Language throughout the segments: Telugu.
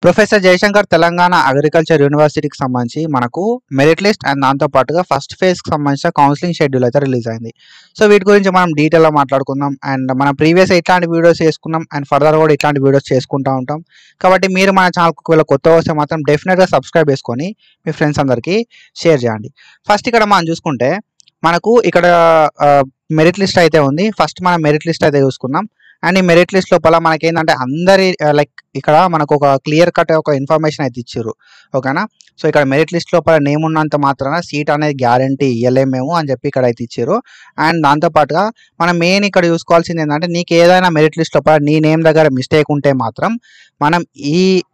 ప్రొఫెసర్ జయశంకర్ తెలంగాణ అగ్రికల్చర్ యూనివర్సిటీకి సంబంధించి మనకు మెరిట్ లిస్ట్ అండ్ దాంతో పాటుగా ఫస్ట్ ఫేజ్కి సంబంధించిన కౌన్సిలింగ్ షెడ్యూల్ అయితే రిలీజ్ అయింది. సో వీటి గురించి మనం డీటెయిల్గా మాట్లాడుకుందాం. అండ్ మనం ప్రీవియస్ ఇట్లాంటి వీడియోస్ చేసుకున్నాం అండ్ ఫర్దర్ కూడా ఇట్లాంటి వీడియోస్ చేసుకుంటూ ఉంటాం. కాబట్టి మీరు మన ఛానల్కి ఒకవేళ కొత్త వస్తే మాత్రం డెఫినెట్గా సబ్స్క్రైబ్ చేసుకొని మీ ఫ్రెండ్స్ అందరికీ షేర్ చేయండి. ఫస్ట్ ఇక్కడ మనం చూసుకుంటే మనకు ఇక్కడ మెరిట్ లిస్ట్ అయితే ఉంది. ఫస్ట్ మనం మెరిట్ లిస్ట్ అయితే చూసుకుందాం. అండ్ ఈ మెరిట్ లిస్ట్ లోపల మనకేంటంటే అందరి లైక్ ఇక్కడ మనకు ఒక క్లియర్ కట్ ఒక ఇన్ఫర్మేషన్ అయితే ఇచ్చారు. ఓకేనా. సో ఇక్కడ మెరిట్ లిస్ట్ లోపల నేమ్ ఉన్నంత మాత్రాన సీట్ అనేది గ్యారంటీ ఇవ్వలేమేమో అని చెప్పి ఇక్కడ అయితే ఇచ్చారు. అండ్ దాంతోపాటుగా మనం మెయిన్ ఇక్కడ చూసుకోవాల్సింది ఏంటంటే నీకు ఏదైనా మెరిట్ లిస్ట్ లోపల నీ నేమ్ దగ్గర మిస్టేక్ ఉంటే మాత్రం మనం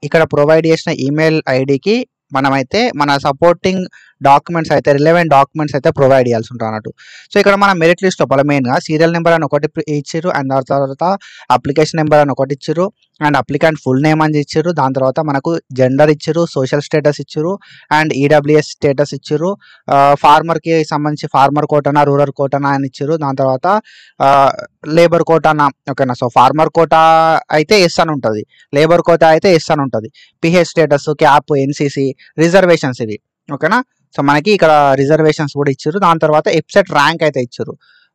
ఇక్కడ ప్రొవైడ్ చేసిన ఈమెయిల్ ఐడికి మనమైతే మన సపోర్టింగ్ డాక్యుమెంట్స్ అయితే రిలవెంట్ డాక్యుమెంట్స్ అయితే ప్రొవైడ్ చేయాల్సి ఉంటుంది అన్నట్టు. సో ఇక్కడ మన మెరిట్ లిస్ట్ లోపల మెయిన్గా సీరియల్ నెంబర్ అని ఒకటి ఇచ్చారు. అండ్ దాని తర్వాత అప్లికేషన్ నెంబర్ అని ఒకటి ఇచ్చారు. అండ్ అప్లికెంట్ ఫుల్ నేమ్ అని ఇచ్చారు. దాని తర్వాత మనకు జెండర్ ఇచ్చారు, సోషల్ స్టేటస్ ఇచ్చారు, అండ్ ఈడబ్ల్యూఎస్ స్టేటస్ ఇచ్చారు. ఫార్మర్కి సంబంధించి ఫార్మర్ కోటానా రూరల్ కోటానా అని ఇచ్చారు. దాని తర్వాత లేబర్ కోటానా. ఓకేనా. సో ఫార్మర్ కోటా అయితే ఎస్ అని ఉంటుంది, లేబర్ కోటా అయితే ఎస్ అని ఉంటుంది. PH status, cap, NCC, reservations ఇవి. ఓకేనా. సో మనకి ఇక్కడ రిజర్వేషన్స్ కూడా ఇచ్చారు. దాని తర్వాత ఎప్సెట్ ర్యాంక్ అయితే ఇచ్చారు.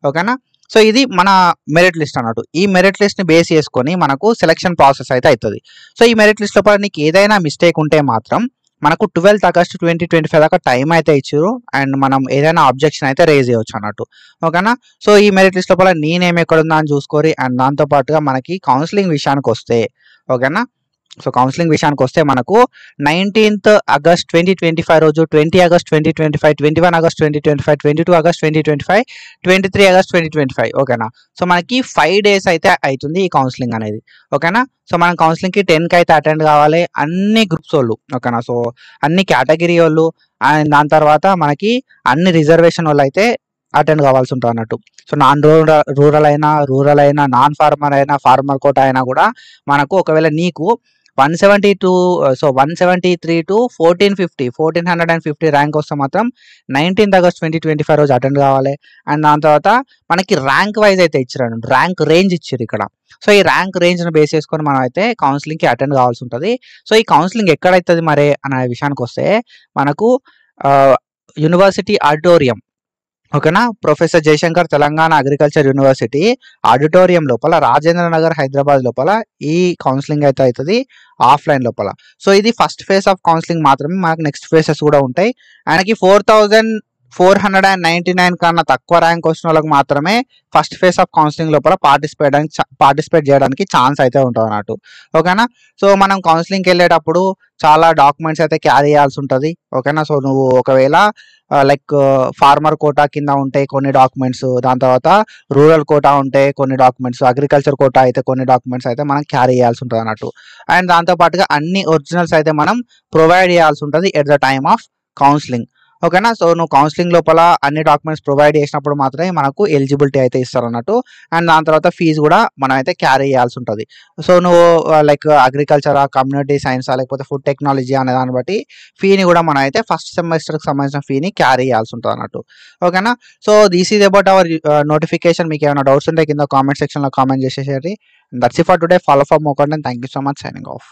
ఓకేనా. సో ఇది మన మెరిట్ లిస్ట్ అన్నట్టు. ఈ మెరిట్ లిస్ట్ని బేస్ చేసుకొని మనకు సెలక్షన్ ప్రాసెస్ అయితే అవుతుంది. సో ఈ మెరిట్ లిస్ట్ లోపల నీకు ఏదైనా మిస్టేక్ ఉంటే మాత్రం మనకు 12 ఆగస్టు 2025 దాకా టైం అయితే ఇచ్చారు. అండ్ మనం ఏదైనా అబ్జెక్షన్ అయితే రేజ్ చేయవచ్చు అన్నట్టు. ఓకేనా. సో ఈ మెరిట్ లిస్ట్ లోపల నీ నేమ్ ఎక్కడుందా అని చూసుకోరి. అండ్ దాంతోపాటుగా మనకి కౌన్సిలింగ్ విషయానికి వస్తే ఓకేనా. సో కౌన్సిలింగ్ విషయానికి వస్తే మనకు 19th ఆగస్ట్ 2025 రోజు, 20 ఆగస్ట్ 2025, 21 ఆగస్ట్ 2025, 22 ఆగస్ట్ 2025, 23 ఆగస్ట్ 2025. ఓకేనా. సో మనకి 5 days అయితే అవుతుంది ఈ కౌన్సిలింగ్ అనేది. ఓకేనా. సో మనం కౌన్సిలింగ్కి 10కి అయితే అటెండ్ కావాలి అన్ని గ్రూప్స్ వాళ్ళు. ఓకేనా. సో అన్ని కేటగిరీ వాళ్ళు అండ్ దాని తర్వాత మనకి అన్ని రిజర్వేషన్ వాళ్ళు అయితే అటెండ్ కావాల్సి ఉంటుంది అన్నట్టు. సో నాన్ రూరల్ అయినా నాన్ ఫార్మర్ అయినా ఫార్మర్ కోటా అయినా కూడా మనకు ఒకవేళ నీకు 173 to 1450 ర్యాంక్ వస్తే మాత్రం 19th ఆగస్ట్ 2025 రోజు అటెండ్ కావాలి. అండ్ దాని తర్వాత మనకి ర్యాంక్ వైజ్ అయితే ఇచ్చారు, ర్యాంక్ రేంజ్ ఇచ్చారు ఇక్కడ. సో ఈ ర్యాంక్ రేంజ్ను బేస్ చేసుకొని మనం అయితే కౌన్సిలింగ్కి అటెండ్ కావాల్సి ఉంటుంది. సో ఈ కౌన్సిలింగ్ ఎక్కడైతుంది మరి అనే విషయానికి వస్తే మనకు యూనివర్సిటీ ఆడిటోరియం. ఓకేనా. Professor Jayashankar Telangana agriculture university auditorium లోపల రాజేంద్ర నగర్ హైదరాబాద్ లోపల ఈ కౌన్సిలింగ్ అయితే అవుతుంది ఆఫ్లైన్ లోపల. సో ఇది ఫస్ట్ ఫేజ్ ఆఫ్ కౌన్సిలింగ్ మాత్రమే. మనకు నెక్స్ట్ ఫేజెస్ కూడా ఉంటాయి. ఆయనకి 4499 కన్నా తక్కువ ర్యాంక్ వచ్చిన వాళ్ళకి మాత్రమే ఫస్ట్ ఫేజ్ ఆఫ్ కౌన్సిలింగ్ లోపల పార్టిసిపేట్ చేయడానికి ఛాన్స్ అయితే ఉంటుంది అన్నట్టు. ఓకేనా. సో మనం కౌన్సిలింగ్కి వెళ్ళేటప్పుడు చాలా డాక్యుమెంట్స్ అయితే క్యారీ చేయాల్సి ఉంటుంది. ఓకేనా. సో నువ్వు ఒకవేళ లైక్ ఫార్మర్ కోటా కింద ఉంటే కొన్ని డాక్యుమెంట్స్, దాని తర్వాత రూరల్ కోటా ఉంటే కొన్ని డాక్యుమెంట్స్, అగ్రికల్చర్ కోటా అయితే కొన్ని డాక్యుమెంట్స్ అయితే మనం క్యారీ చేయాల్సి ఉంటుంది అన్నట్టు. అండ్ దాంతోపాటుగా అన్ని ఒరిజినల్స్ అయితే మనం ప్రొవైడ్ చేయాల్సి ఉంటుంది at the time of counselling. ఓకేనా. సో నువ్వు కౌన్సిలింగ్ లోపల అన్ని డాక్యుమెంట్స్ ప్రొవైడ్ చేసినప్పుడు మాత్రమే మనకు ఎలిజిబిలిటీ అయితే ఇస్తారు అన్నట్టు. అండ్ దాని తర్వాత ఫీజు కూడా మనం అయితే క్యారీ చేయాల్సి ఉంటుంది. సో నువ్వు లైక్ అగ్రికల్చరా, కమ్యూనిటీ సైన్సా, లేకపోతే ఫుడ్ టెక్నాలజీ అనే దాన్ని బట్టి ఫీని కూడా మనం అయితే ఫస్ట్ సెమిస్టర్కి సంబంధించిన ఫీని క్యారీ చేయాల్సి ఉంటుంది అన్నట్టు. ఓకేనా. So this is about our notification. మీకు ఏమైనా డౌట్స్ ఉంటే కింద కామెంట్ సెక్షన్లో కామెంట్ చేసేసేయండి. That's it for today. Follow for more content. Thank you so much. Signing off.